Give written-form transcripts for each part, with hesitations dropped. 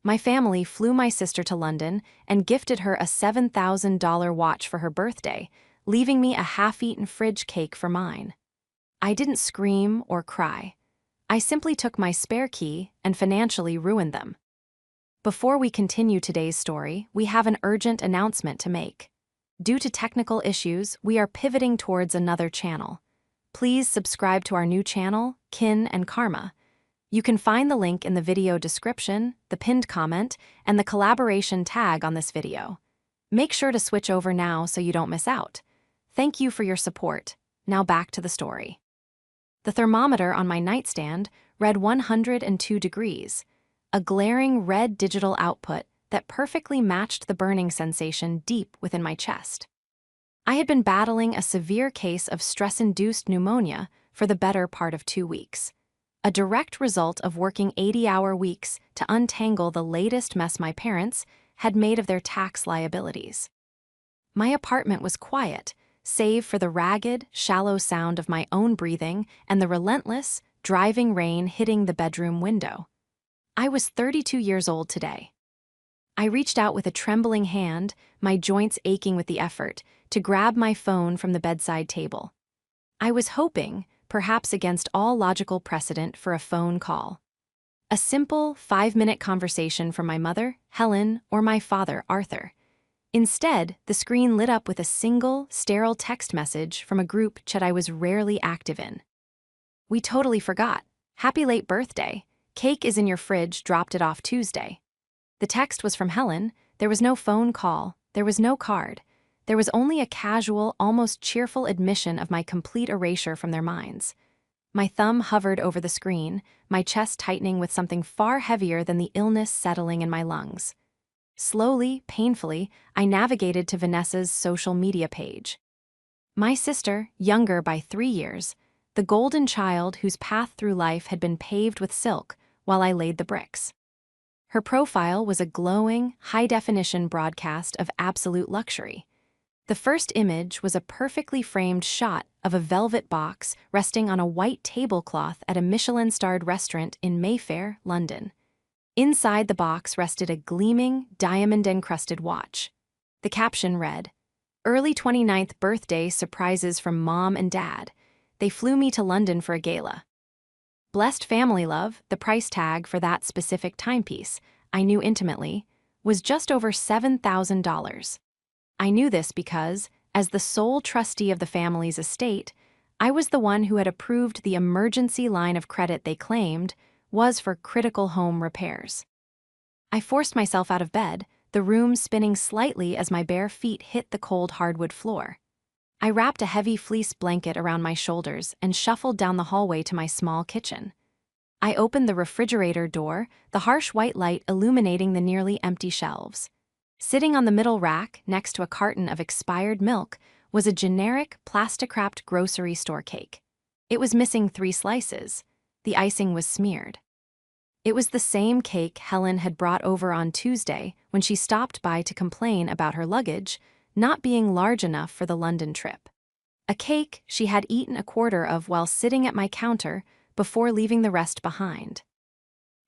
My family flew my sister to London and gifted her a $7,000 watch for her birthday, leaving me a half-eaten fridge cake for mine. I didn't scream or cry. I simply took my spare key and financially ruined them. Before we continue today's story, we have an urgent announcement to make. Due to technical issues, we are pivoting towards another channel. Please subscribe to our new channel, Kin and Karma. You can find the link in the video description, the pinned comment, and the collaboration tag on this video. Make sure to switch over now so you don't miss out. Thank you for your support. Now back to the story. The thermometer on my nightstand read 102 degrees, a glaring red digital output that perfectly matched the burning sensation deep within my chest. I had been battling a severe case of stress-induced pneumonia for the better part of 2 weeks, a direct result of working 80-hour weeks to untangle the latest mess my parents had made of their tax liabilities. My apartment was quiet, save for the ragged, shallow sound of my own breathing and the relentless, driving rain hitting the bedroom window. I was 32 years old today. I reached out with a trembling hand, my joints aching with the effort, to grab my phone from the bedside table. I was hoping, perhaps against all logical precedent, for a phone call. A simple, 5-minute conversation from my mother, Helen, or my father, Arthur. Instead, the screen lit up with a single, sterile text message from a group chat I was rarely active in. "We totally forgot. Happy late birthday. Cake is in your fridge, dropped it off Tuesday." The text was from Helen. There was no phone call. There was no card. There was only a casual, almost cheerful admission of my complete erasure from their minds. My thumb hovered over the screen, my chest tightening with something far heavier than the illness settling in my lungs. Slowly, painfully, I navigated to Vanessa's social media page. My sister, younger by 3 years, the golden child whose path through life had been paved with silk while I laid the bricks. Her profile was a glowing, high-definition broadcast of absolute luxury. The first image was a perfectly framed shot of a velvet box resting on a white tablecloth at a Michelin-starred restaurant in Mayfair, London. Inside the box rested a gleaming, diamond-encrusted watch. The caption read, "Early 29th birthday surprises from Mom and Dad. They flew me to London for a gala." Blessed family love, the price tag for that specific timepiece, I knew intimately, was just over $7,000. I knew this because, as the sole trustee of the family's estate, I was the one who had approved the emergency line of credit they claimed was for critical home repairs. I forced myself out of bed, the room spinning slightly as my bare feet hit the cold hardwood floor. I wrapped a heavy fleece blanket around my shoulders and shuffled down the hallway to my small kitchen. I opened the refrigerator door, the harsh white light illuminating the nearly empty shelves. Sitting on the middle rack, next to a carton of expired milk, was a generic, plastic-wrapped grocery store cake. It was missing 3 slices. The icing was smeared. It was the same cake Helen had brought over on Tuesday when she stopped by to complain about her luggage not being large enough for the London trip. A cake she had eaten a quarter of while sitting at my counter before leaving the rest behind.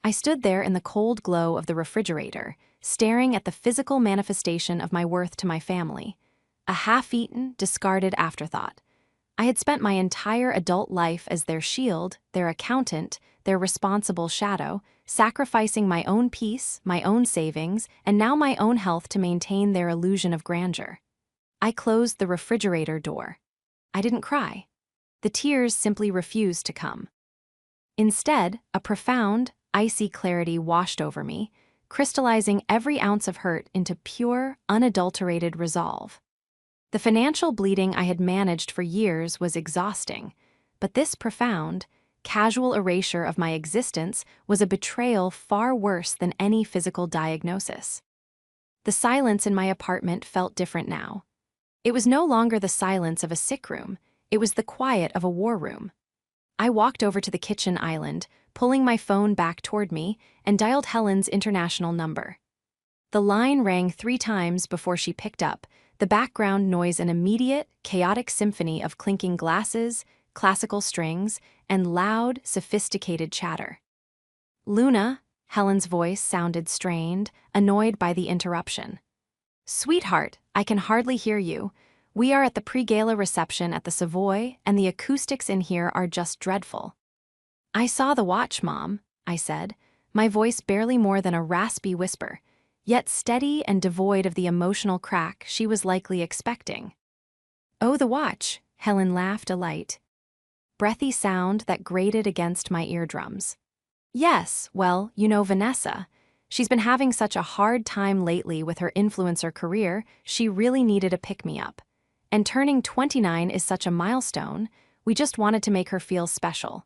I stood there in the cold glow of the refrigerator, staring at the physical manifestation of my worth to my family, a half-eaten, discarded afterthought. I had spent my entire adult life as their shield, their accountant, their responsible shadow, sacrificing my own peace, my own savings, and now my own health to maintain their illusion of grandeur. I closed the refrigerator door. I didn't cry. The tears simply refused to come. Instead, a profound, icy clarity washed over me, crystallizing every ounce of hurt into pure, unadulterated resolve. The financial bleeding I had managed for years was exhausting, but this profound, casual erasure of my existence was a betrayal far worse than any physical diagnosis. The silence in my apartment felt different now. It was no longer the silence of a sick room, it was the quiet of a war room. I walked over to the kitchen island, pulling my phone back toward me, and dialed Helen's international number. The line rang 3 times before she picked up, the background noise an immediate, chaotic symphony of clinking glasses, classical strings, and loud, sophisticated chatter. "Luna," Helen's voice sounded strained, annoyed by the interruption. Sweetheart, I can hardly hear you. We are at the pre-gala reception at the Savoy, and the acoustics in here are just dreadful. I saw the watch, Mom, I said, my voice barely more than a raspy whisper, yet steady and devoid of the emotional crack she was likely expecting. Oh, the watch, Helen laughed a light, breathy sound that grated against my eardrums. Yes, well, you know Vanessa. She's been having such a hard time lately with her influencer career, she really needed a pick-me-up. And turning 29 is such a milestone, we just wanted to make her feel special.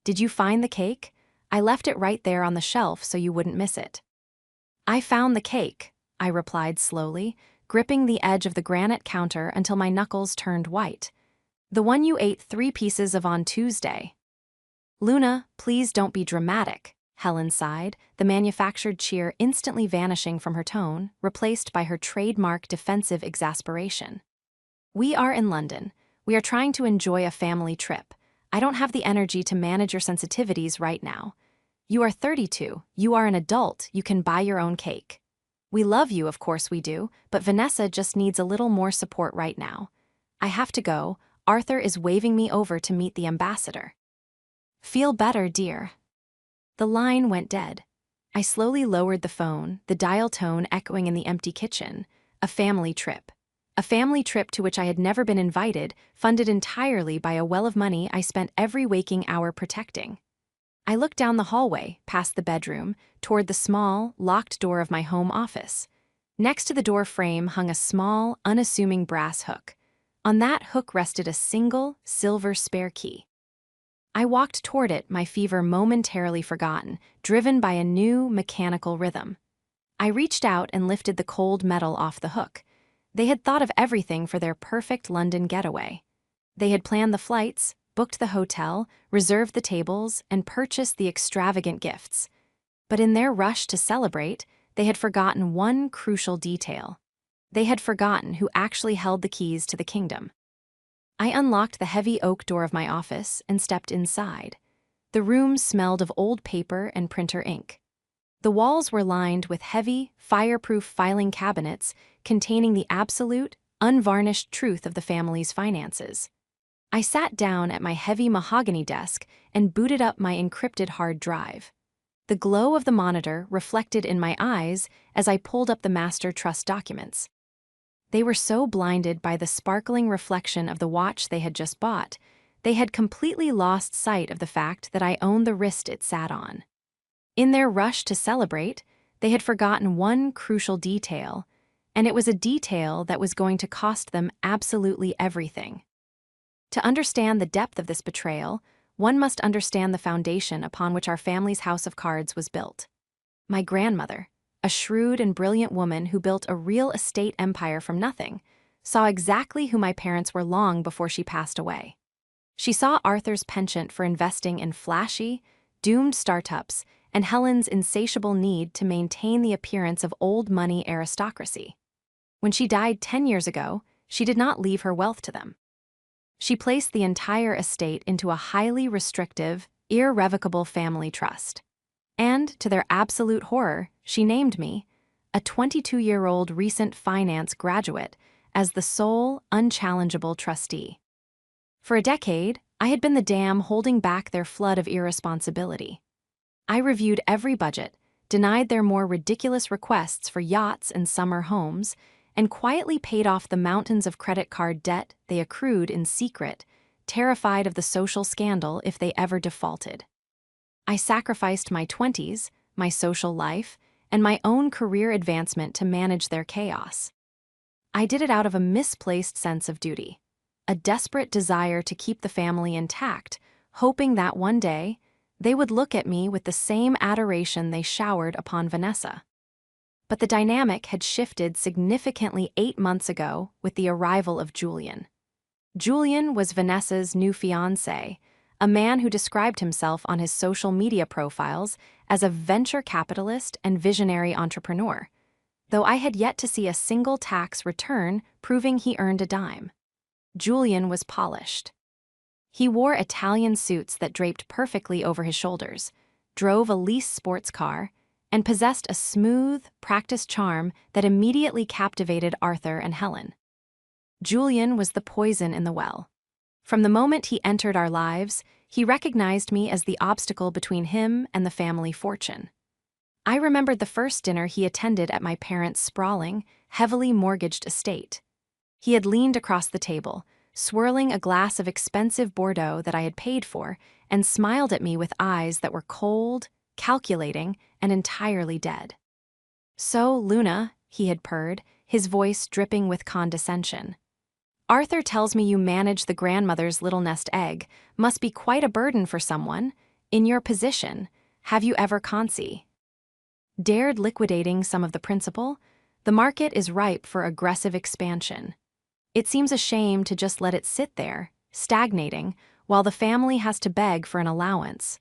Did you find the cake? I left it right there on the shelf so you wouldn't miss it. I found the cake, I replied slowly, gripping the edge of the granite counter until my knuckles turned white. The one you ate 3 pieces of on Tuesday. Luna, please don't be dramatic, Helen sighed, the manufactured cheer instantly vanishing from her tone, replaced by her trademark defensive exasperation. We are in London. We are trying to enjoy a family trip. I don't have the energy to manage your sensitivities right now. You are 32, you are an adult, you can buy your own cake. We love you, of course we do, but Vanessa just needs a little more support right now. I have to go, Arthur is waving me over to meet the ambassador. Feel better, dear. The line went dead. I slowly lowered the phone, the dial tone echoing in the empty kitchen. A family trip. A family trip to which I had never been invited, funded entirely by a well of money I spent every waking hour protecting. I looked down the hallway, past the bedroom, toward the small, locked door of my home office. Next to the door frame hung a small, unassuming brass hook. On that hook rested a single, silver spare key. I walked toward it, my fever momentarily forgotten, driven by a new, mechanical rhythm. I reached out and lifted the cold metal off the hook. They had thought of everything for their perfect London getaway. They had planned the flights, booked the hotel, reserved the tables, and purchased the extravagant gifts. But in their rush to celebrate, they had forgotten one crucial detail. They had forgotten who actually held the keys to the kingdom. I unlocked the heavy oak door of my office and stepped inside. The room smelled of old paper and printer ink. The walls were lined with heavy, fireproof filing cabinets containing the absolute, unvarnished truth of the family's finances. I sat down at my heavy mahogany desk and booted up my encrypted hard drive. The glow of the monitor reflected in my eyes as I pulled up the master trust documents. They were so blinded by the sparkling reflection of the watch they had just bought, they had completely lost sight of the fact that I owned the wrist it sat on. In their rush to celebrate, they had forgotten one crucial detail, and it was a detail that was going to cost them absolutely everything. To understand the depth of this betrayal, one must understand the foundation upon which our family's house of cards was built. My grandmother, a shrewd and brilliant woman who built a real estate empire from nothing, saw exactly who my parents were long before she passed away. She saw Arthur's penchant for investing in flashy, doomed startups and Helen's insatiable need to maintain the appearance of old money aristocracy. When she died 10 years ago, she did not leave her wealth to them. She placed the entire estate into a highly restrictive, irrevocable family trust. And, to their absolute horror, she named me, a 22-year-old recent finance graduate, as the sole, unchallengeable trustee. For a decade, I had been the dam holding back their flood of irresponsibility. I reviewed every budget, denied their more ridiculous requests for yachts and summer homes, and quietly paid off the mountains of credit card debt they accrued in secret, terrified of the social scandal if they ever defaulted. I sacrificed my 20s, my social life, and my own career advancement to manage their chaos. I did it out of a misplaced sense of duty, a desperate desire to keep the family intact, hoping that one day they would look at me with the same adoration they showered upon Vanessa. But the dynamic had shifted significantly 8 months ago with the arrival of Julian. Julian was Vanessa's new fiancé, a man who described himself on his social media profiles as a venture capitalist and visionary entrepreneur, though I had yet to see a single tax return proving he earned a dime. Julian was polished. He wore Italian suits that draped perfectly over his shoulders, drove a leased sports car, and possessed a smooth, practiced charm that immediately captivated Arthur and Helen. Julian was the poison in the well. From the moment he entered our lives, he recognized me as the obstacle between him and the family fortune. I remembered the first dinner he attended at my parents' sprawling, heavily mortgaged estate. He had leaned across the table, swirling a glass of expensive Bordeaux that I had paid for, and smiled at me with eyes that were cold, calculating, and entirely dead. "So, Luna," he had purred, his voice dripping with condescension. "Arthur tells me you manage the grandmother's little nest egg. Must be quite a burden for someone. In your position, have you ever dared liquidating some of the principal? The market is ripe for aggressive expansion. It seems a shame to just let it sit there, stagnating, while the family has to beg for an allowance."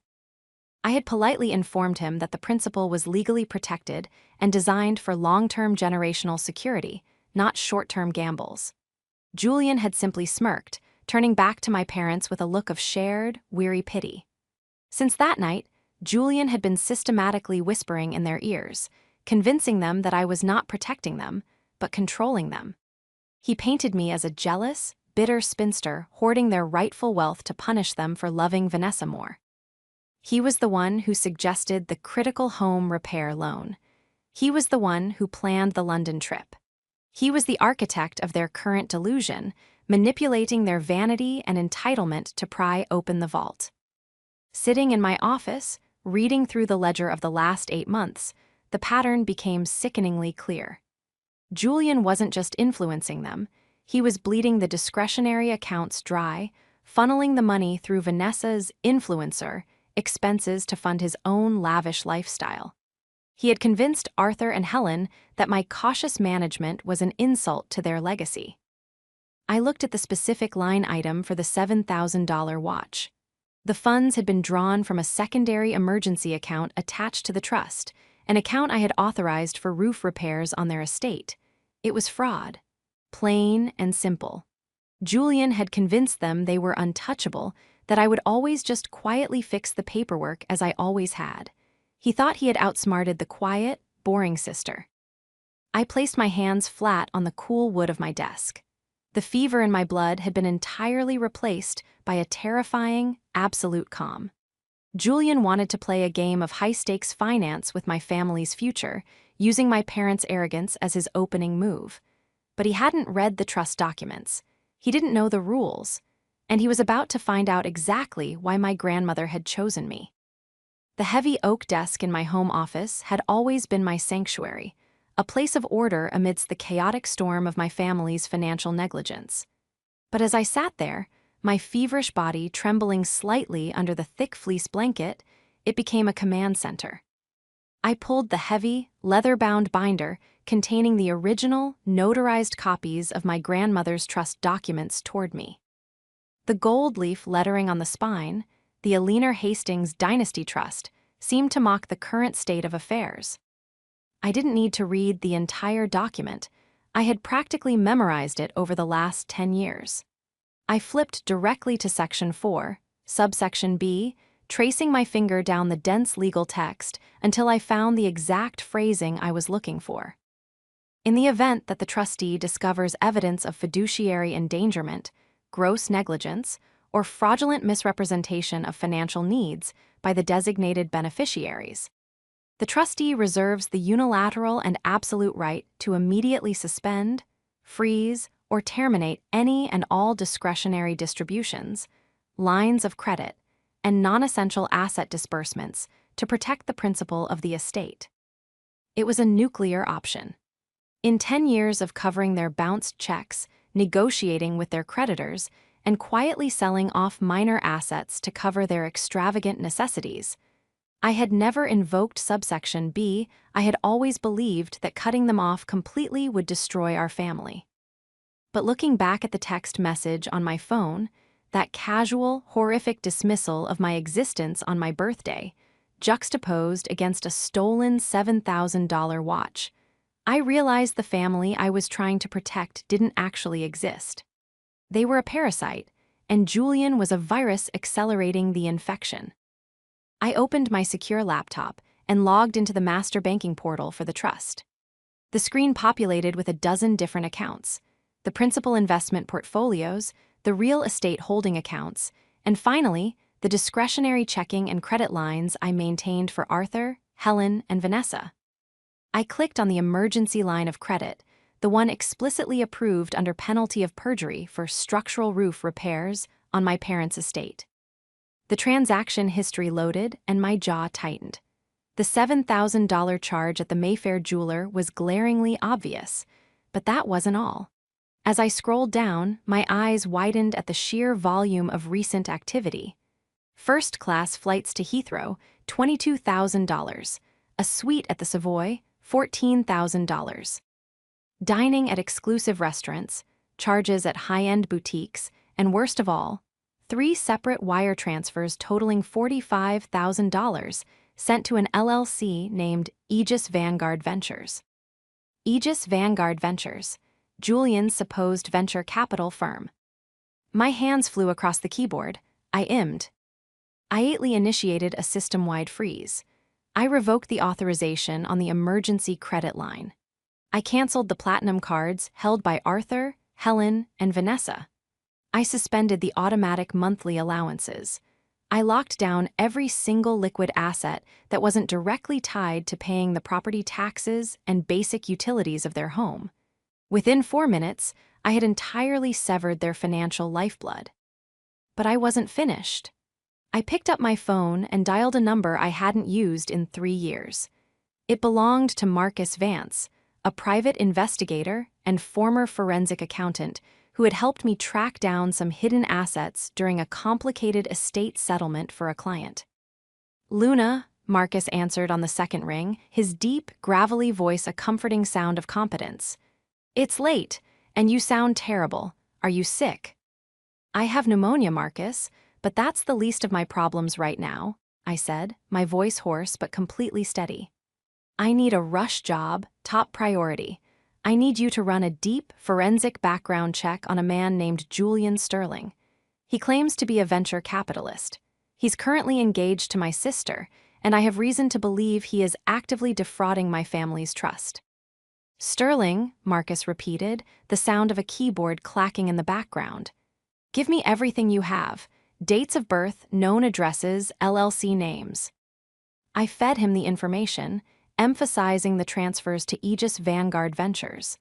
I had politely informed him that the principal was legally protected and designed for long-term generational security, not short-term gambles. Julian had simply smirked, turning back to my parents with a look of shared, weary pity. Since that night, Julian had been systematically whispering in their ears, convincing them that I was not protecting them, but controlling them. He painted me as a jealous, bitter spinster hoarding their rightful wealth to punish them for loving Vanessa more. He was the one who suggested the critical home repair loan. He was the one who planned the London trip. He was the architect of their current delusion, manipulating their vanity and entitlement to pry open the vault. Sitting in my office, reading through the ledger of the last 8 months, the pattern became sickeningly clear. Julian wasn't just influencing them, he was bleeding the discretionary accounts dry, funneling the money through Vanessa's influencer expenses to fund his own lavish lifestyle. He had convinced Arthur and Helen that my cautious management was an insult to their legacy. I looked at the specific line item for the $7,000 watch. The funds had been drawn from a secondary emergency account attached to the trust, an account I had authorized for roof repairs on their estate. It was fraud. Plain and simple. Julian had convinced them they were untouchable, that I would always just quietly fix the paperwork as I always had. He thought he had outsmarted the quiet, boring sister. I placed my hands flat on the cool wood of my desk. The fever in my blood had been entirely replaced by a terrifying, absolute calm. Julian wanted to play a game of high-stakes finance with my family's future, using my parents' arrogance as his opening move. But he hadn't read the trust documents. He didn't know the rules, and he was about to find out exactly why my grandmother had chosen me. The heavy oak desk in my home office had always been my sanctuary, a place of order amidst the chaotic storm of my family's financial negligence. But as I sat there, my feverish body trembling slightly under the thick fleece blanket, it became a command center. I pulled the heavy, leather-bound binder containing the original, notarized copies of my grandmother's trust documents toward me. The gold leaf lettering on the spine, the Eleanor Hastings Dynasty Trust, seemed to mock the current state of affairs. I didn't need to read the entire document. I had practically memorized it over the last 10 years. I flipped directly to Section 4, subsection B, tracing my finger down the dense legal text until I found the exact phrasing I was looking for. In the event that the trustee discovers evidence of fiduciary endangerment, gross negligence, or fraudulent misrepresentation of financial needs by the designated beneficiaries, the trustee reserves the unilateral and absolute right to immediately suspend, freeze, or terminate any and all discretionary distributions, lines of credit, and non-essential asset disbursements to protect the principal of the estate. It was a nuclear option. In 10 years of covering their bounced checks, negotiating with their creditors, and quietly selling off minor assets to cover their extravagant necessities, I had never invoked subsection B. I had always believed that cutting them off completely would destroy our family. But looking back at the text message on my phone, that casual, horrific dismissal of my existence on my birthday, juxtaposed against a stolen $7,000 watch, I realized the family I was trying to protect didn't actually exist. They were a parasite, and Julian was a virus accelerating the infection. I opened my secure laptop and logged into the master banking portal for the trust. The screen populated with a dozen different accounts: the principal investment portfolios, the real estate holding accounts, and finally, the discretionary checking and credit lines I maintained for Arthur, Helen, and Vanessa. I clicked on the emergency line of credit, the one explicitly approved under penalty of perjury for structural roof repairs on my parents' estate. The transaction history loaded and my jaw tightened. The $7,000 charge at the Mayfair jeweler was glaringly obvious, but that wasn't all. As I scrolled down, my eyes widened at the sheer volume of recent activity. First-class flights to Heathrow, $22,000. A suite at the Savoy, $14,000. Dining at exclusive restaurants, charges at high-end boutiques, and worst of all, 3 separate wire transfers totaling $45,000 sent to an LLC named Aegis Vanguard Ventures. Aegis Vanguard Ventures, Julian's supposed venture capital firm. My hands flew across the keyboard. I immed. I immediately initiated a system-wide freeze. I revoked the authorization on the emergency credit line. I canceled the platinum cards held by Arthur, Helen, and Vanessa. I suspended the automatic monthly allowances. I locked down every single liquid asset that wasn't directly tied to paying the property taxes and basic utilities of their home. Within 4 minutes, I had entirely severed their financial lifeblood. But I wasn't finished. I picked up my phone and dialed a number I hadn't used in 3 years. It belonged to Marcus Vance, a private investigator and former forensic accountant who had helped me track down some hidden assets during a complicated estate settlement for a client. "Luna," Marcus answered on the second ring, his deep, gravelly voice a comforting sound of competence. "It's late, and you sound terrible. Are you sick?" "I have pneumonia, Marcus, but that's the least of my problems right now," I said, my voice hoarse but completely steady. "I need a rush job, top priority. I need you to run a deep, forensic background check on a man named Julian Sterling. He claims to be a venture capitalist. He's currently engaged to my sister, and I have reason to believe he is actively defrauding my family's trust." "Sterling," Marcus repeated, the sound of a keyboard clacking in the background. "Give me everything you have. Dates of birth, known addresses, LLC names." I fed him the information, emphasizing the transfers to Aegis Vanguard Ventures.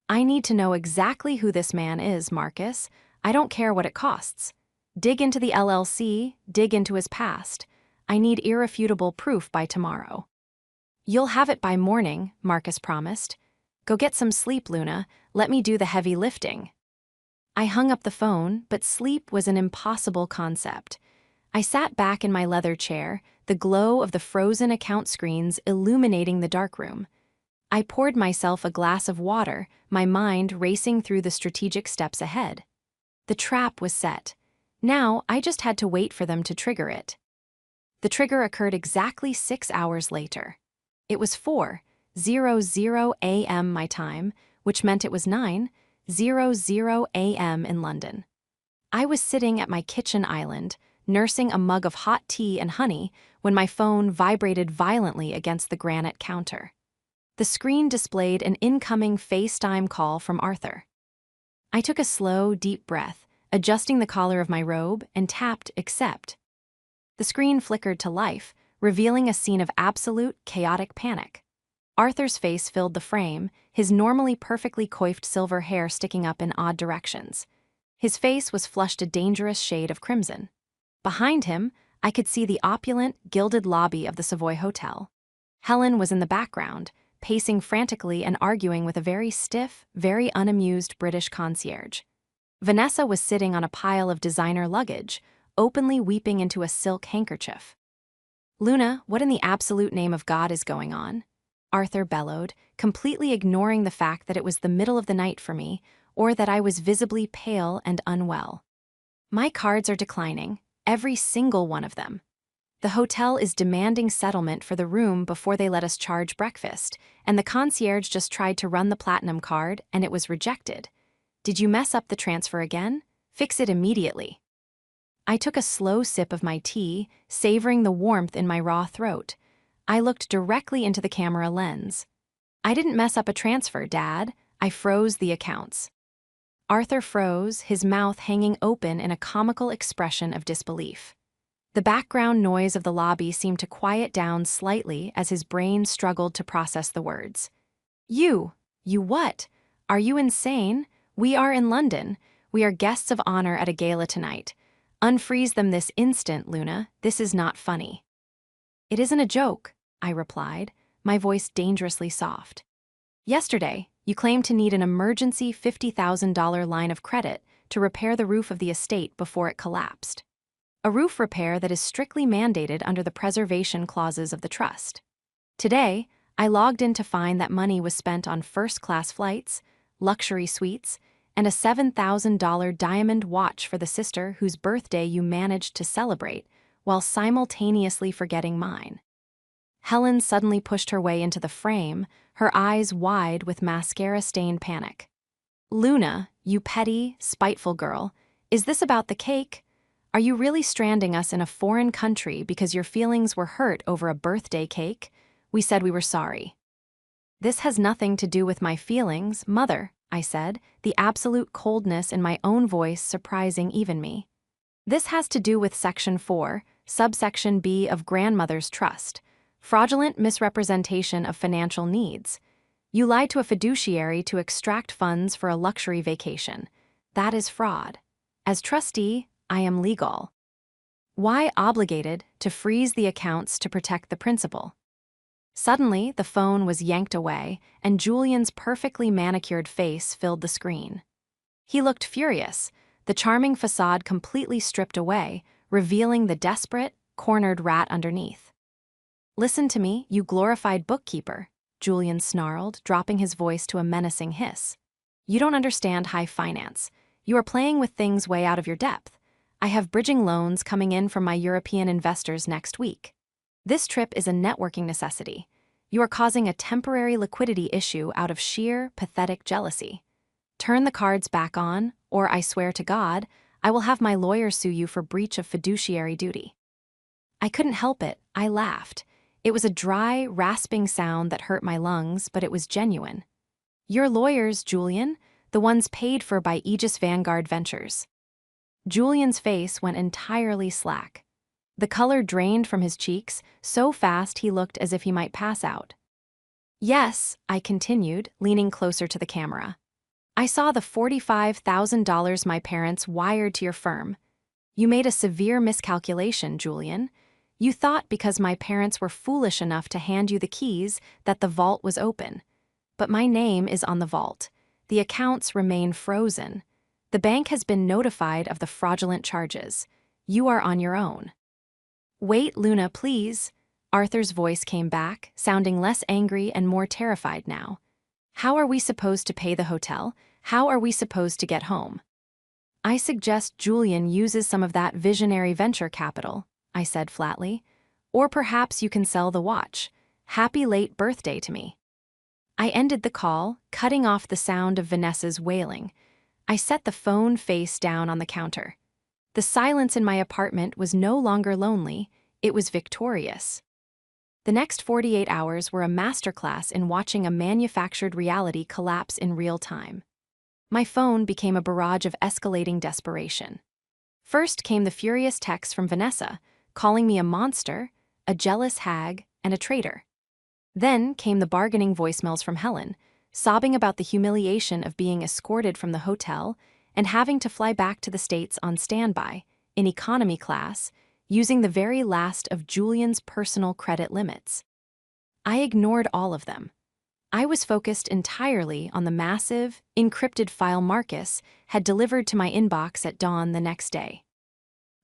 "I need to know exactly who this man is, Marcus. I don't care what it costs. Dig into the LLC, dig into his past. I need irrefutable proof by tomorrow." "You'll have it by morning," Marcus promised. "Go get some sleep, Luna. Let me do the heavy lifting." I hung up the phone, but sleep was an impossible concept. I sat back in my leather chair, the glow of the frozen account screens illuminating the darkroom. I poured myself a glass of water, my mind racing through the strategic steps ahead. The trap was set. Now I just had to wait for them to trigger it. The trigger occurred exactly 6 hours later. It was 4:00 a.m. my time, which meant it was 9:00 a.m. in London. I was sitting at my kitchen island, nursing a mug of hot tea and honey, when my phone vibrated violently against the granite counter. The screen displayed an incoming FaceTime call from Arthur. I took a slow, deep breath, adjusting the collar of my robe, and tapped accept. The screen flickered to life, revealing a scene of absolute, chaotic panic. Arthur's face filled the frame, his normally perfectly coiffed silver hair sticking up in odd directions. His face was flushed a dangerous shade of crimson. Behind him, I could see the opulent, gilded lobby of the Savoy Hotel. Helen was in the background, pacing frantically and arguing with a very stiff, very unamused British concierge. Vanessa was sitting on a pile of designer luggage, openly weeping into a silk handkerchief. "Luna, what in the absolute name of God is going on?" Arthur bellowed, completely ignoring the fact that it was the middle of the night for me, or that I was visibly pale and unwell. "My cards are declining, every single one of them. The hotel is demanding settlement for the room before they let us charge breakfast, and the concierge just tried to run the platinum card and it was rejected. Did you mess up the transfer again? Fix it immediately." I took a slow sip of my tea, savoring the warmth in my raw throat. I looked directly into the camera lens. I didn't mess up a transfer, Dad. I froze the accounts. Arthur froze, his mouth hanging open in a comical expression of disbelief. The background noise of the lobby seemed to quiet down slightly as his brain struggled to process the words. You what? Are you insane? We are in London. We are guests of honor at a gala tonight. Unfreeze them this instant, Luna. This is not funny. It isn't a joke, I replied, my voice dangerously soft. Yesterday, you claimed to need an emergency $50,000 line of credit to repair the roof of the estate before it collapsed. A roof repair that is strictly mandated under the preservation clauses of the trust. Today, I logged in to find that money was spent on first-class flights, luxury suites, and a $7,000 diamond watch for the sister whose birthday you managed to celebrate, while simultaneously forgetting mine. Helen suddenly pushed her way into the frame, her eyes wide with mascara-stained panic. Luna, you petty, spiteful girl, is this about the cake? Are you really stranding us in a foreign country because your feelings were hurt over a birthday cake? We said we were sorry. This has nothing to do with my feelings, Mother, I said, the absolute coldness in my own voice surprising even me. This has to do with Section 4, subsection B of Grandmother's Trust, fraudulent misrepresentation of financial needs. You lied to a fiduciary to extract funds for a luxury vacation. That is fraud. As trustee, I am legal. Why obligated to freeze the accounts to protect the principal? Suddenly, the phone was yanked away, and Julian's perfectly manicured face filled the screen. He looked furious, the charming facade completely stripped away, revealing the desperate, cornered rat underneath. Listen to me, you glorified bookkeeper, Julian snarled, dropping his voice to a menacing hiss. You don't understand high finance. You are playing with things way out of your depth. I have bridging loans coming in from my European investors next week. This trip is a networking necessity. You are causing a temporary liquidity issue out of sheer, pathetic jealousy. Turn the cards back on, or I swear to God, I will have my lawyer sue you for breach of fiduciary duty. I couldn't help it, I laughed. It was a dry, rasping sound that hurt my lungs, but it was genuine. Your lawyers, Julian, the ones paid for by Aegis Vanguard Ventures. Julian's face went entirely slack. The color drained from his cheeks so fast he looked as if he might pass out. Yes, I continued, leaning closer to the camera. I saw the $45,000 my parents wired to your firm. You made a severe miscalculation, Julian. You thought because my parents were foolish enough to hand you the keys that the vault was open. But my name is on the vault. The accounts remain frozen. The bank has been notified of the fraudulent charges. You are on your own. Wait, Luna, please. Arthur's voice came back, sounding less angry and more terrified now. How are we supposed to pay the hotel? How are we supposed to get home? I suggest Julian uses some of that visionary venture capital, I said flatly. Or perhaps you can sell the watch. Happy late birthday to me. I ended the call, cutting off the sound of Vanessa's wailing. I set the phone face down on the counter. The silence in my apartment was no longer lonely, it was victorious. The next 48 hours were a masterclass in watching a manufactured reality collapse in real time. My phone became a barrage of escalating desperation. First came the furious texts from Vanessa, calling me a monster, a jealous hag, and a traitor. Then came the bargaining voicemails from Helen, sobbing about the humiliation of being escorted from the hotel and having to fly back to the States on standby, in economy class, using the very last of Julian's personal credit limits. I ignored all of them. I was focused entirely on the massive, encrypted file Marcus had delivered to my inbox at dawn the next day.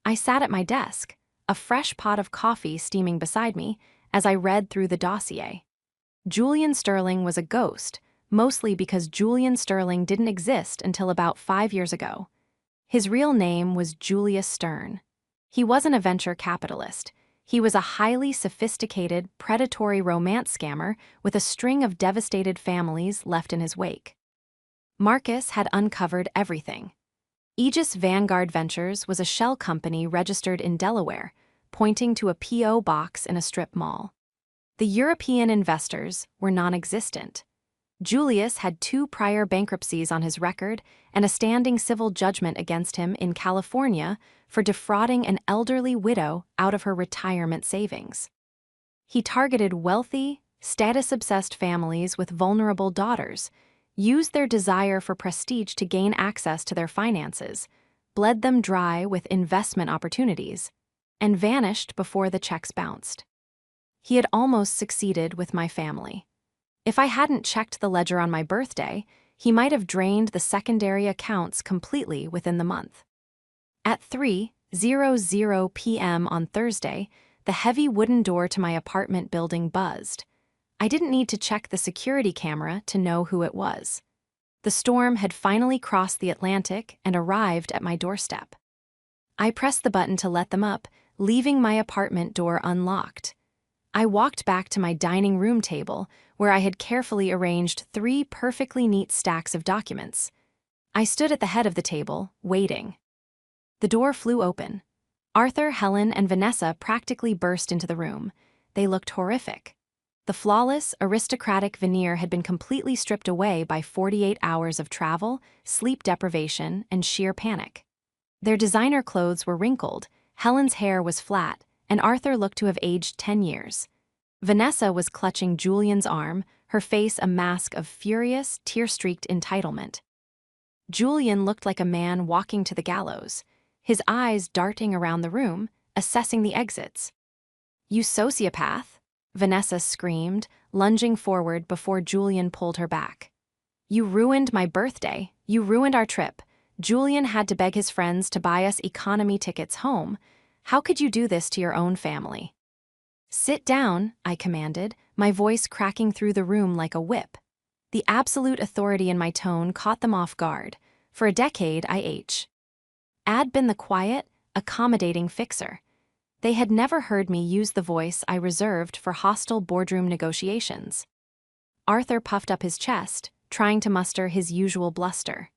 I sat at my desk, a fresh pot of coffee steaming beside me, as I read through the dossier. Julian Sterling was a ghost, mostly because Julian Sterling didn't exist until about 5 years ago. His real name was Julius Stern. He wasn't a venture capitalist. He was a highly sophisticated, predatory romance scammer with a string of devastated families left in his wake. Marcus had uncovered everything. Aegis Vanguard Ventures was a shell company registered in Delaware, pointing to a P.O. box in a strip mall. The European investors were non-existent. Julius had 2 prior bankruptcies on his record and a standing civil judgment against him in California for defrauding an elderly widow out of her retirement savings. He targeted wealthy, status-obsessed families with vulnerable daughters, used their desire for prestige to gain access to their finances, bled them dry with investment opportunities, and vanished before the checks bounced. He had almost succeeded with my family. If I hadn't checked the ledger on my birthday, he might have drained the secondary accounts completely within the month. At 3:00 p.m. on Thursday, the heavy wooden door to my apartment building buzzed. I didn't need to check the security camera to know who it was. The storm had finally crossed the Atlantic and arrived at my doorstep. I pressed the button to let them up, leaving my apartment door unlocked. I walked back to my dining room table, where I had carefully arranged 3 perfectly neat stacks of documents. I stood at the head of the table, waiting. The door flew open. Arthur, Helen, and Vanessa practically burst into the room. They looked horrific. The flawless, aristocratic veneer had been completely stripped away by 48 hours of travel, sleep deprivation, and sheer panic. Their designer clothes were wrinkled, Helen's hair was flat, and Arthur looked to have aged 10 years. Vanessa was clutching Julian's arm, her face a mask of furious, tear-streaked entitlement. Julian looked like a man walking to the gallows, his eyes darting around the room, assessing the exits. "You sociopath," Vanessa screamed, lunging forward before Julian pulled her back. "You ruined my birthday. You ruined our trip. Julian had to beg his friends to buy us economy tickets home. How could you do this to your own family?" "Sit down," I commanded, my voice cracking through the room like a whip. The absolute authority in my tone caught them off guard. For a decade, I'd been the quiet, accommodating fixer. They had never heard me use the voice I reserved for hostile boardroom negotiations. Arthur puffed up his chest, trying to muster his usual bluster.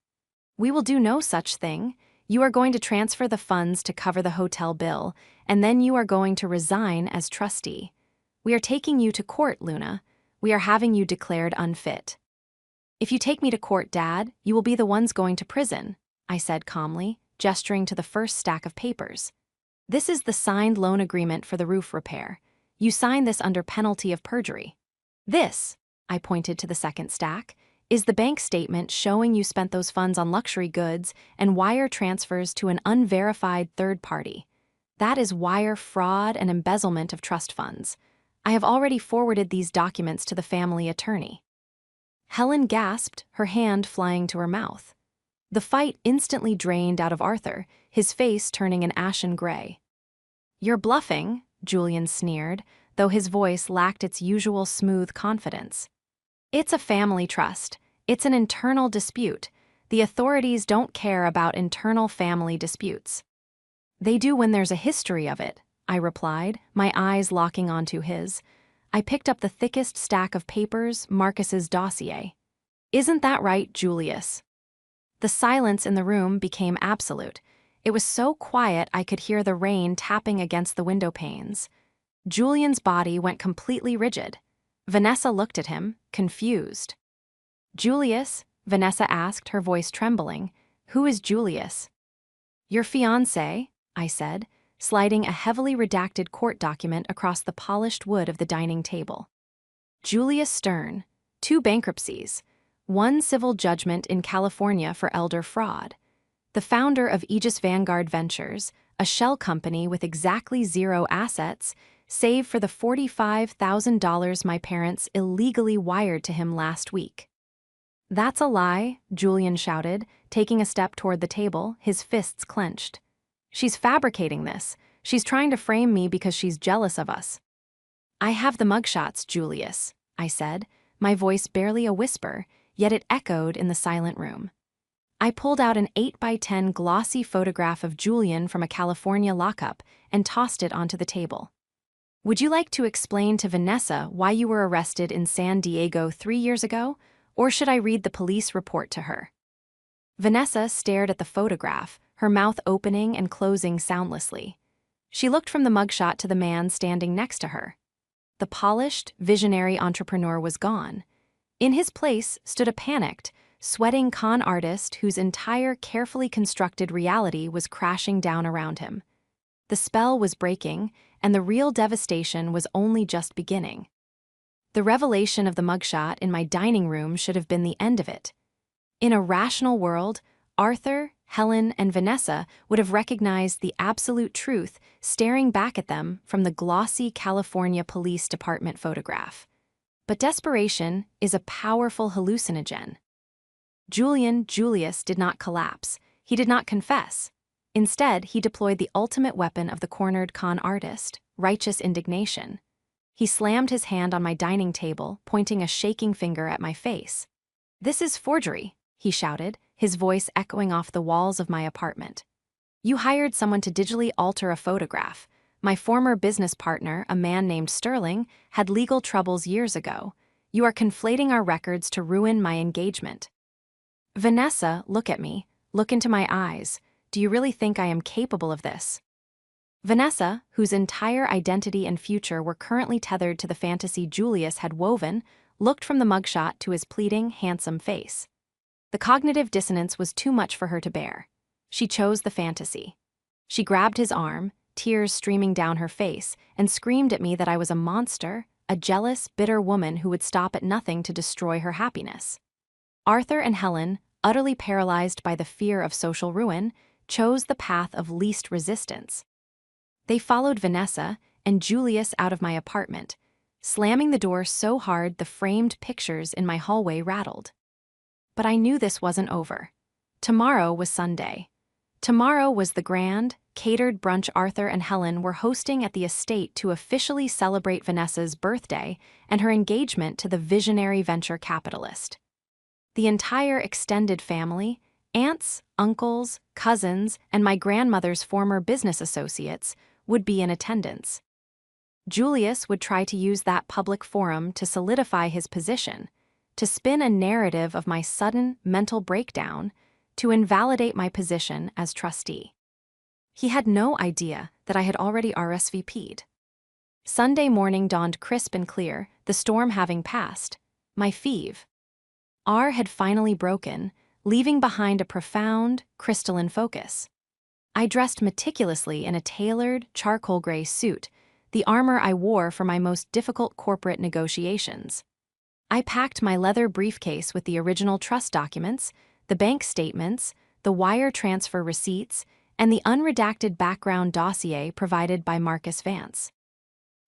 "We will do no such thing. You are going to transfer the funds to cover the hotel bill, and then you are going to resign as trustee. We are taking you to court, Luna. We are having you declared unfit." "If you take me to court, Dad, you will be the ones going to prison," I said calmly, gesturing to the first stack of papers. "This is the signed loan agreement for the roof repair. You sign this under penalty of perjury. This," I pointed to the second stack, "is the bank statement showing you spent those funds on luxury goods and wire transfers to an unverified third party. That is wire fraud and embezzlement of trust funds. I have already forwarded these documents to the family attorney." Helen gasped, her hand flying to her mouth. The fight instantly drained out of Arthur, his face turning an ashen gray. "You're bluffing," Julian sneered, though his voice lacked its usual smooth confidence. "It's a family trust. It's an internal dispute. The authorities don't care about internal family disputes." "They do when there's a history of it," I replied, my eyes locking onto his. I picked up the thickest stack of papers, Marcus's dossier. "Isn't that right, Julius?" The silence in the room became absolute. It was so quiet I could hear the rain tapping against the window panes. Julian's body went completely rigid. Vanessa looked at him, confused. "Julius?" Vanessa asked, her voice trembling. "Who is Julius?" "Your fiancé," I said, sliding a heavily redacted court document across the polished wood of the dining table. "Julius Stern, 2 bankruptcies, 1 civil judgment in California for elder fraud. The founder of Aegis Vanguard Ventures, a shell company with exactly 0 assets, save for the $45,000 my parents illegally wired to him last week." "That's a lie," Julian shouted, taking a step toward the table, his fists clenched. "She's fabricating this. She's trying to frame me because she's jealous of us." "I have the mugshots, Julius," I said, my voice barely a whisper, yet it echoed in the silent room. I pulled out an 8x10 glossy photograph of Julian from a California lockup and tossed it onto the table. "Would you like to explain to Vanessa why you were arrested in San Diego 3 years ago, or should I read the police report to her?" Vanessa stared at the photograph, her mouth opening and closing soundlessly. She looked from the mugshot to the man standing next to her. The polished, visionary entrepreneur was gone. In his place stood a panicked, sweating con artist whose entire carefully constructed reality was crashing down around him. The spell was breaking, and the real devastation was only just beginning. The revelation of the mugshot in my dining room should have been the end of it. In a rational world, Arthur, Helen, and Vanessa would have recognized the absolute truth staring back at them from the glossy California Police Department photograph. But desperation is a powerful hallucinogen. Julius did not collapse. He did not confess. Instead, he deployed the ultimate weapon of the cornered con artist, righteous indignation. He slammed his hand on my dining table, pointing a shaking finger at my face. "This is forgery," he shouted, his voice echoing off the walls of my apartment. "You hired someone to digitally alter a photograph. My former business partner, a man named Sterling, had legal troubles years ago. You are conflating our records to ruin my engagement." "Vanessa, look at me. Look into my eyes. Do you really think I am capable of this?" Vanessa, whose entire identity and future were currently tethered to the fantasy Julius had woven, looked from the mugshot to his pleading, handsome face. The cognitive dissonance was too much for her to bear. She chose the fantasy. She grabbed his arm, tears streaming down her face, and screamed at me that I was a monster, a jealous, bitter woman who would stop at nothing to destroy her happiness. Arthur and Helen, utterly paralyzed by the fear of social ruin, chose the path of least resistance. They followed Vanessa and Julius out of my apartment, slamming the door so hard the framed pictures in my hallway rattled. But I knew this wasn't over. Tomorrow was Sunday. Tomorrow was the grand, catered brunch Arthur and Helen were hosting at the estate to officially celebrate Vanessa's birthday and her engagement to the visionary venture capitalist. The entire extended family, aunts, uncles, cousins, and my grandmother's former business associates, would be in attendance. Julius would try to use that public forum to solidify his position, to spin a narrative of my sudden mental breakdown, to invalidate my position as trustee. He had no idea that I had already RSVP'd. Sunday morning dawned crisp and clear, the storm having passed. My feeve. R had finally broken, leaving behind a profound, crystalline focus. I dressed meticulously in a tailored, charcoal gray suit, the armor I wore for my most difficult corporate negotiations. I packed my leather briefcase with the original trust documents, the bank statements, the wire transfer receipts, and the unredacted background dossier provided by Marcus Vance.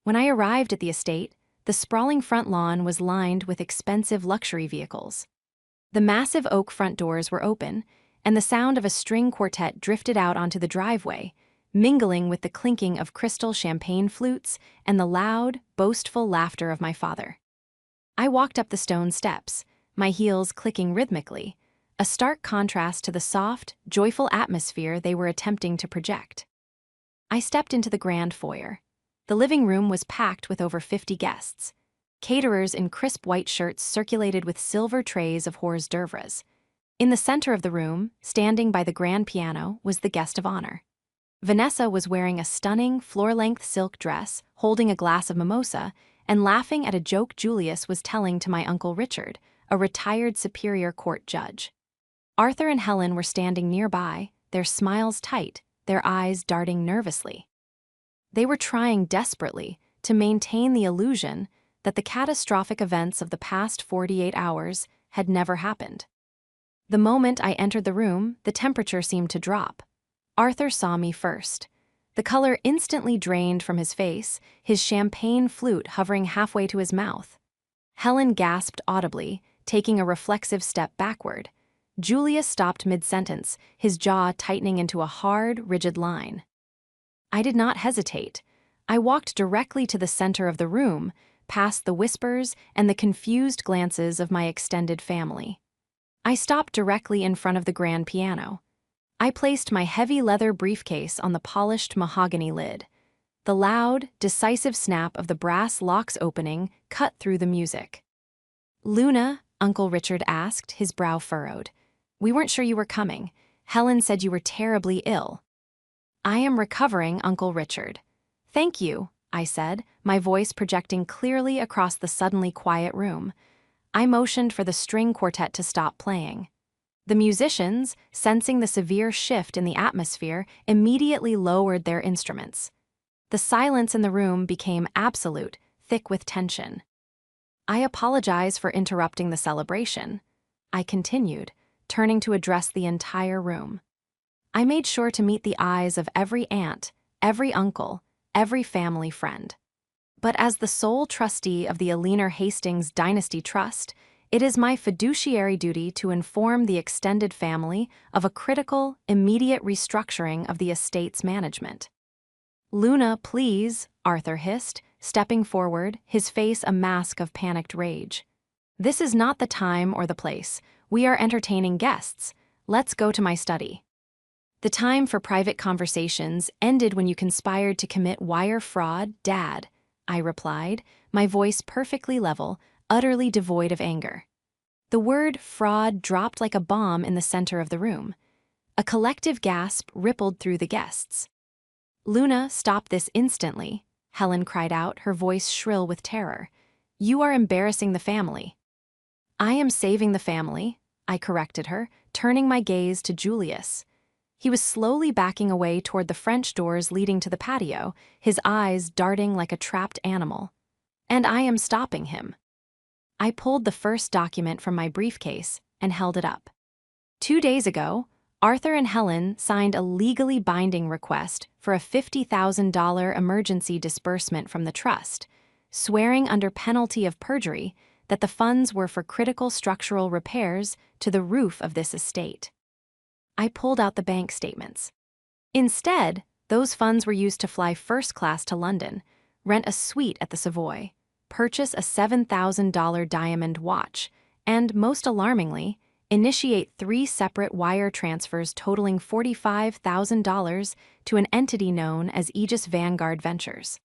When I arrived at the estate, the sprawling front lawn was lined with expensive luxury vehicles. The massive oak front doors were open, and the sound of a string quartet drifted out onto the driveway, mingling with the clinking of crystal champagne flutes and the loud, boastful laughter of my father. I walked up the stone steps, my heels clicking rhythmically, a stark contrast to the soft, joyful atmosphere they were attempting to project. I stepped into the grand foyer. The living room was packed with over 50 guests. Caterers in crisp white shirts circulated with silver trays of hors d'oeuvres. In the center of the room, standing by the grand piano, was the guest of honor. Vanessa was wearing a stunning, floor-length silk dress, holding a glass of mimosa, and laughing at a joke Julius was telling to my Uncle Richard, a retired Superior Court judge. Arthur and Helen were standing nearby, their smiles tight, their eyes darting nervously. They were trying desperately to maintain the illusion that the catastrophic events of the past 48 hours had never happened. The moment I entered the room, the temperature seemed to drop. Arthur saw me first. The color instantly drained from his face, his champagne flute hovering halfway to his mouth. Helen gasped audibly, taking a reflexive step backward. Julius stopped mid-sentence, his jaw tightening into a hard, rigid line. I did not hesitate. I walked directly to the center of the room, past the whispers and the confused glances of my extended family. I stopped directly in front of the grand piano. I placed my heavy leather briefcase on the polished mahogany lid. The loud, decisive snap of the brass locks opening cut through the music. "Luna," Uncle Richard asked, his brow furrowed. "We weren't sure you were coming. Helen said you were terribly ill." "I am recovering, Uncle Richard." "Thank you," I said, my voice projecting clearly across the suddenly quiet room. I motioned for the string quartet to stop playing. The musicians, sensing the severe shift in the atmosphere, immediately lowered their instruments. The silence in the room became absolute, thick with tension. I apologize for interrupting the celebration, I continued, turning to address the entire room. I made sure to meet the eyes of every aunt, every uncle, every family friend. But as the sole trustee of the Aliner Hastings Dynasty Trust, it is my fiduciary duty to inform the extended family of a critical, immediate restructuring of the estate's management. "Luna, please," Arthur hissed, stepping forward, his face a mask of panicked rage. "This is not the time or the place. We are entertaining guests. Let's go to my study." "The time for private conversations ended when you conspired to commit wire fraud, Dad," I replied, my voice perfectly level, utterly devoid of anger. The word fraud dropped like a bomb in the center of the room. A collective gasp rippled through the guests. "Luna, stop this instantly," Helen cried out, her voice shrill with terror. "You are embarrassing the family." "I am saving the family," I corrected her, turning my gaze to Julius. He was slowly backing away toward the French doors leading to the patio, his eyes darting like a trapped animal. "And I am stopping him." I pulled the first document from my briefcase and held it up. 2 days ago, Arthur and Helen signed a legally binding request for a $50,000 emergency disbursement from the trust, swearing under penalty of perjury that the funds were for critical structural repairs to the roof of this estate. I pulled out the bank statements. Instead, those funds were used to fly first class to London, rent a suite at the Savoy, purchase a $7,000 diamond watch, and, most alarmingly, initiate 3 separate wire transfers totaling $45,000 to an entity known as Aegis Vanguard Ventures.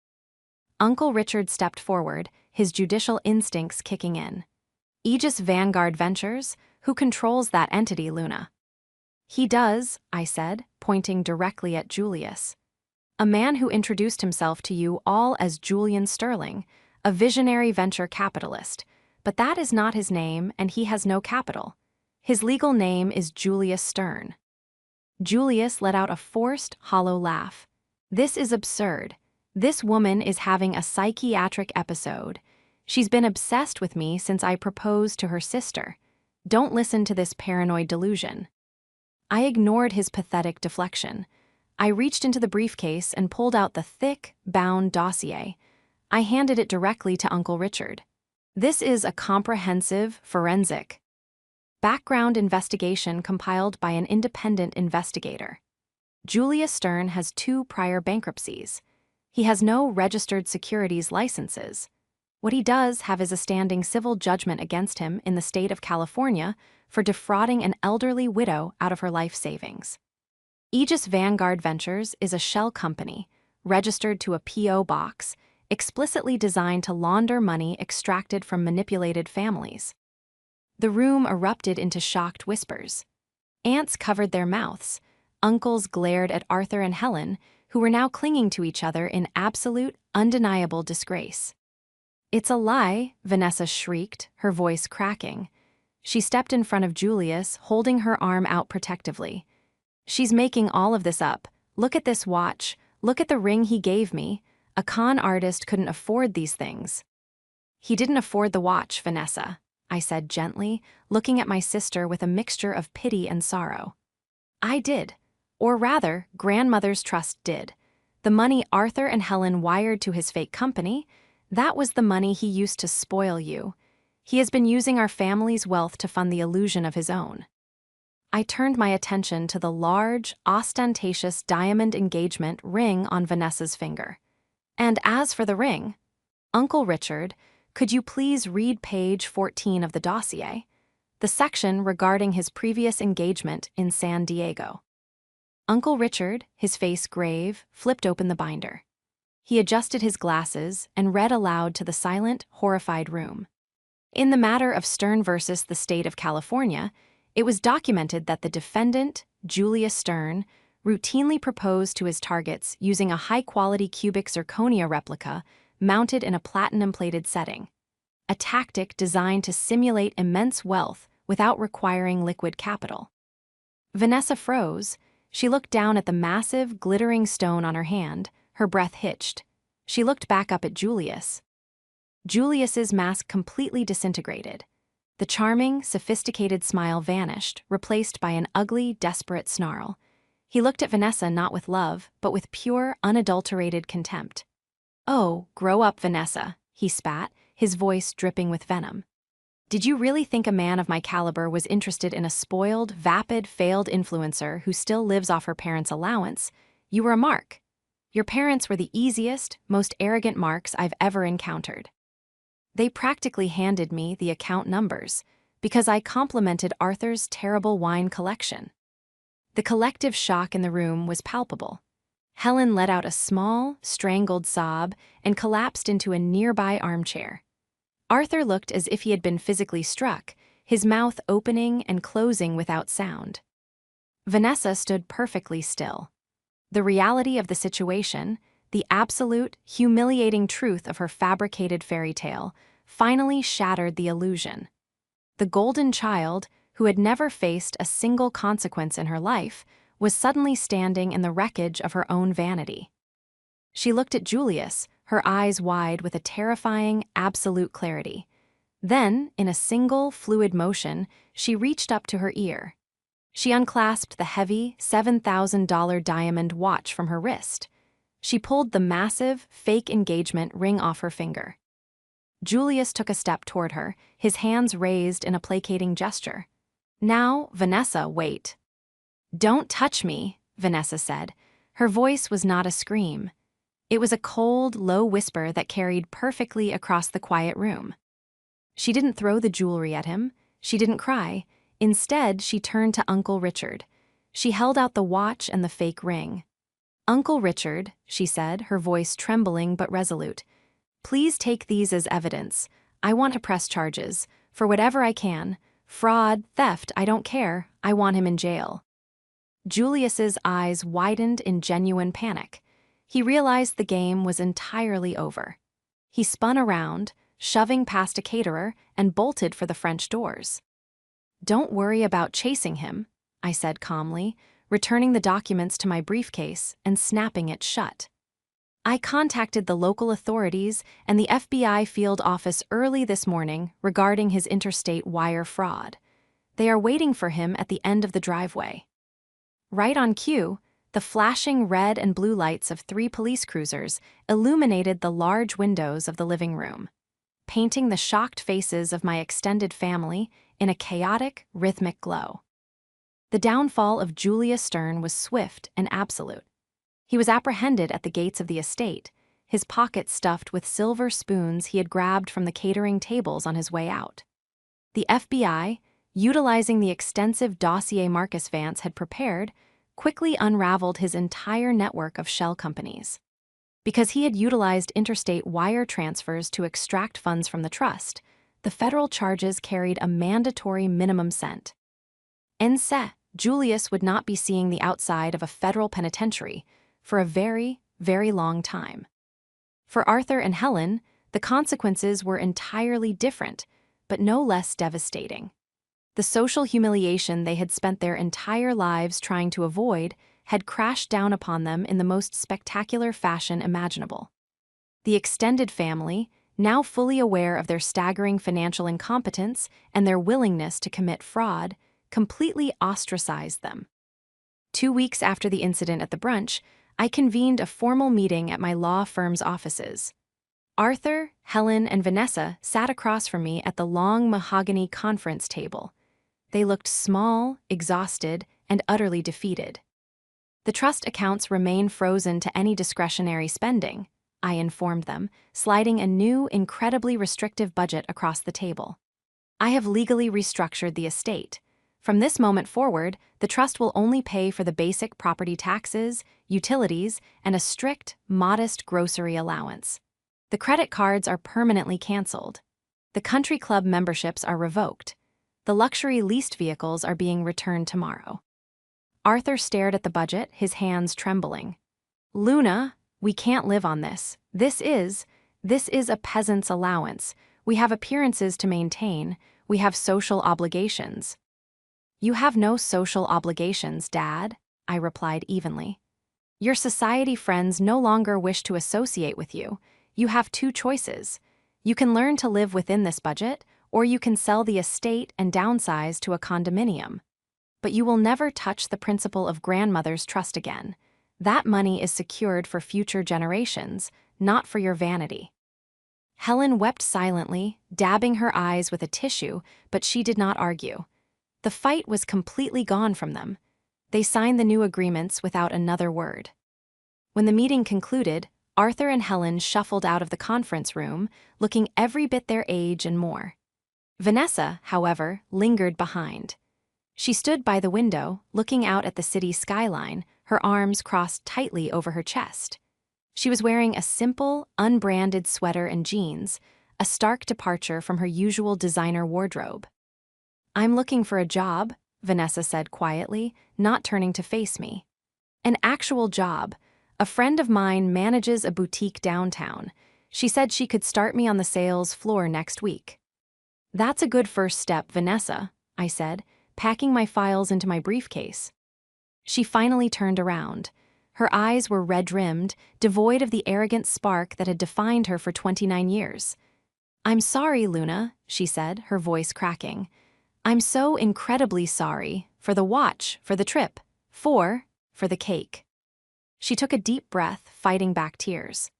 Uncle Richard stepped forward, his judicial instincts kicking in. "Aegis Vanguard Ventures? Who controls that entity, Luna?" "He does," I said, pointing directly at Julius. "A man who introduced himself to you all as Julian Sterling, a visionary venture capitalist. But that is not his name, and he has no capital. His legal name is Julius Stern." Julius let out a forced, hollow laugh. "This is absurd. This woman is having a psychiatric episode. She's been obsessed with me since I proposed to her sister. Don't listen to this paranoid delusion." I ignored his pathetic deflection. I reached into the briefcase and pulled out the thick, bound dossier. I handed it directly to Uncle Richard. "This is a comprehensive, forensic background investigation compiled by an independent investigator. Julius Stern has 2 prior bankruptcies. He has no registered securities licenses. What he does have is a standing civil judgment against him in the state of California for defrauding an elderly widow out of her life savings. Aegis Vanguard Ventures is a shell company, registered to a P.O. box, explicitly designed to launder money extracted from manipulated families." The room erupted into shocked whispers. Aunts covered their mouths. Uncles glared at Arthur and Helen, who were now clinging to each other in absolute, undeniable disgrace. "It's a lie," Vanessa shrieked, her voice cracking. She stepped in front of Julius, holding her arm out protectively. "She's making all of this up. Look at this watch. Look at the ring he gave me. A con artist couldn't afford these things." "He didn't afford the watch, Vanessa," I said gently, looking at my sister with a mixture of pity and sorrow. "I did. Or rather, Grandmother's Trust did. The money Arthur and Helen wired to his fake company, that was the money he used to spoil you. He has been using our family's wealth to fund the illusion of his own." I turned my attention to the large, ostentatious diamond engagement ring on Vanessa's finger. "And as for the ring, Uncle Richard, could you please read page 14 of the dossier? The section regarding his previous engagement in San Diego." Uncle Richard, his face grave, flipped open the binder. He adjusted his glasses and read aloud to the silent, horrified room. "In the matter of Stern versus the state of California, it was documented that the defendant, Julius Stern, routinely proposed to his targets using a high-quality cubic zirconia replica mounted in a platinum-plated setting, a tactic designed to simulate immense wealth without requiring liquid capital. Vanessa froze. She looked down at the massive, glittering stone on her hand, her breath hitched. She looked back up at Julius. Julius's mask completely disintegrated. The charming, sophisticated smile vanished, replaced by an ugly, desperate snarl. He looked at Vanessa not with love, but with pure, unadulterated contempt. "Oh, grow up, Vanessa," he spat, his voice dripping with venom. "Did you really think a man of my caliber was interested in a spoiled, vapid, failed influencer who still lives off her parents' allowance? You were a mark. Your parents were the easiest, most arrogant marks I've ever encountered. They practically handed me the account numbers because I complimented Arthur's terrible wine collection." The collective shock in the room was palpable. Helen let out a small, strangled sob and collapsed into a nearby armchair. Arthur looked as if he had been physically struck, his mouth opening and closing without sound. Vanessa stood perfectly still. The reality of the situation, the absolute, humiliating truth of her fabricated fairy tale, finally shattered the illusion. The golden child, who had never faced a single consequence in her life, was suddenly standing in the wreckage of her own vanity. She looked at Julius, her eyes wide with a terrifying, absolute clarity. Then, in a single, fluid motion, she reached up to her ear. She unclasped the heavy, $7,000 diamond watch from her wrist. She pulled the massive, fake engagement ring off her finger. Julius took a step toward her, his hands raised in a placating gesture. "Now, Vanessa, wait." "Don't touch me," Vanessa said. Her voice was not a scream. It was a cold, low whisper that carried perfectly across the quiet room. She didn't throw the jewelry at him. She didn't cry. Instead, she turned to Uncle Richard. She held out the watch and the fake ring. "Uncle Richard," she said, her voice trembling but resolute, "please take these as evidence. I want to press charges, for whatever I can. Fraud, theft, I don't care. I want him in jail." Julius's eyes widened in genuine panic. He realized the game was entirely over. He spun around, shoving past a caterer, and bolted for the French doors. "Don't worry about chasing him," I said calmly, returning the documents to my briefcase and snapping it shut. "I contacted the local authorities and the FBI field office early this morning regarding his interstate wire fraud. They are waiting for him at the end of the driveway." Right on cue, the flashing red and blue lights of 3 police cruisers illuminated the large windows of the living room, painting the shocked faces of my extended family in a chaotic, rhythmic glow. The downfall of Julius Stern was swift and absolute. He was apprehended at the gates of the estate, his pockets stuffed with silver spoons he had grabbed from the catering tables on his way out. The FBI, utilizing the extensive dossier Marcus Vance had prepared, quickly unraveled his entire network of shell companies. Because he had utilized interstate wire transfers to extract funds from the trust, the federal charges carried a mandatory minimum sent. Julius would not be seeing the outside of a federal penitentiary for a very, very long time. For Arthur and Helen, the consequences were entirely different, but no less devastating. The social humiliation they had spent their entire lives trying to avoid had crashed down upon them in the most spectacular fashion imaginable. The extended family, now fully aware of their staggering financial incompetence and their willingness to commit fraud, completely ostracized them. 2 weeks after the incident at the brunch, I convened a formal meeting at my law firm's offices. Arthur, Helen, and Vanessa sat across from me at the long mahogany conference table. They looked small, exhausted, and utterly defeated. "The trust accounts remain frozen to any discretionary spending," I informed them, sliding a new, incredibly restrictive budget across the table. "I have legally restructured the estate. From this moment forward, the trust will only pay for the basic property taxes, utilities, and a strict, modest grocery allowance. The credit cards are permanently canceled. The country club memberships are revoked. The luxury leased vehicles are being returned tomorrow." Arthur stared at the budget, his hands trembling. Luna, we can't live on this. This is a peasant's allowance. We have appearances to maintain. We have social obligations. You have no social obligations, Dad, I replied evenly. Your society friends no longer wish to associate with you. You have two choices. You can learn to live within this budget, or you can sell the estate and downsize to a condominium. But you will never touch the principle of grandmother's trust again. That money is secured for future generations, not for your vanity. Helen wept silently, dabbing her eyes with a tissue, but she did not argue. The fight was completely gone from them. They signed the new agreements without another word. When the meeting concluded, Arthur and Helen shuffled out of the conference room, looking every bit their age and more. Vanessa, however, lingered behind. She stood by the window, looking out at the city skyline, her arms crossed tightly over her chest. She was wearing a simple, unbranded sweater and jeans, a stark departure from her usual designer wardrobe. I'm looking for a job, Vanessa said quietly, not turning to face me. An actual job. A friend of mine manages a boutique downtown. She said she could start me on the sales floor next week. That's a good first step, Vanessa, I said, packing my files into my briefcase. She finally turned around. Her eyes were red-rimmed, devoid of the arrogant spark that had defined her for 29 years. I'm sorry, Luna, she said, her voice cracking. I'm so incredibly sorry, for the watch, for the trip, for the cake. She took a deep breath, fighting back tears.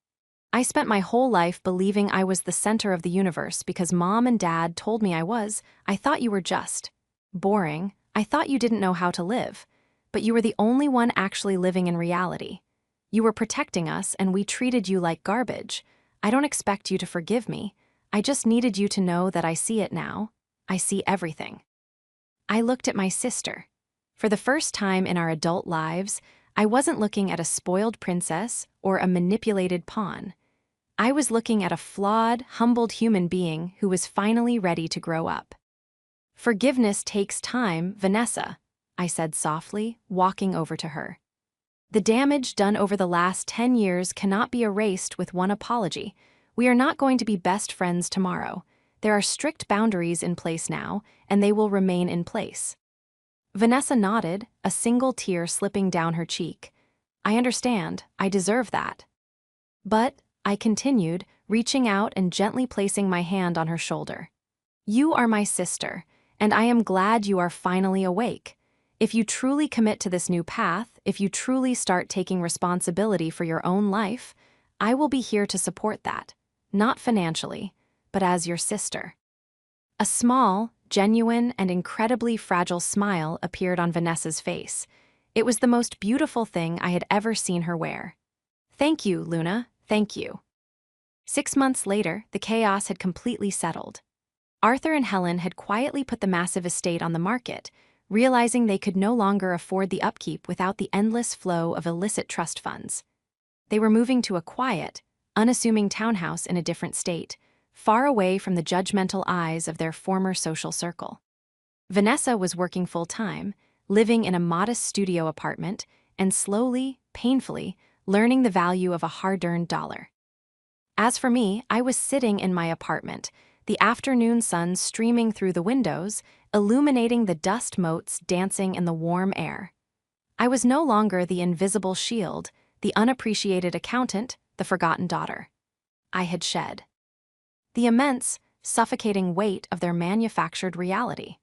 I spent my whole life believing I was the center of the universe because Mom and Dad told me I was. I thought you were just boring. I thought you didn't know how to live. But you were the only one actually living in reality. You were protecting us and we treated you like garbage. I don't expect you to forgive me. I just needed you to know that I see it now. I see everything. I looked at my sister. For the first time in our adult lives, I wasn't looking at a spoiled princess or a manipulated pawn. I was looking at a flawed, humbled human being who was finally ready to grow up. Forgiveness takes time, Vanessa, I said softly, walking over to her. The damage done over the last 10 years cannot be erased with one apology. We are not going to be best friends tomorrow. There are strict boundaries in place now, and they will remain in place. Vanessa nodded, a single tear slipping down her cheek. I understand, I deserve that. But, I continued, reaching out and gently placing my hand on her shoulder. You are my sister, and I am glad you are finally awake. If you truly commit to this new path, if you truly start taking responsibility for your own life, I will be here to support that, not financially, but as your sister. A small, genuine, and incredibly fragile smile appeared on Vanessa's face. It was the most beautiful thing I had ever seen her wear. Thank you, Luna, thank you. 6 months later, the chaos had completely settled. Arthur and Helen had quietly put the massive estate on the market, realizing they could no longer afford the upkeep without the endless flow of illicit trust funds. They were moving to a quiet, unassuming townhouse in a different state, far away from the judgmental eyes of their former social circle. Vanessa was working full-time, living in a modest studio apartment, and slowly, painfully, learning the value of a hard-earned dollar. As for me, I was sitting in my apartment, the afternoon sun streaming through the windows, illuminating the dust motes dancing in the warm air. I was no longer the invisible shield, the unappreciated accountant, the forgotten daughter. I had shed the immense, suffocating weight of their manufactured reality.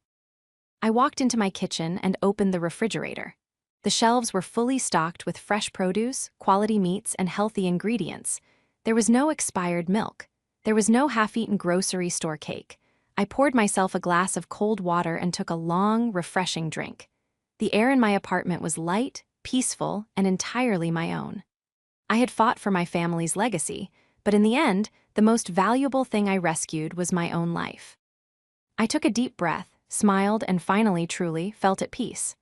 I walked into my kitchen and opened the refrigerator. The shelves were fully stocked with fresh produce, quality meats, and healthy ingredients. There was no expired milk. There was no half-eaten grocery store cake. I poured myself a glass of cold water and took a long, refreshing drink. The air in my apartment was light, peaceful, and entirely my own. I had fought for my family's legacy, but in the end, the most valuable thing I rescued was my own life. I took a deep breath, smiled, and finally, truly, felt at peace.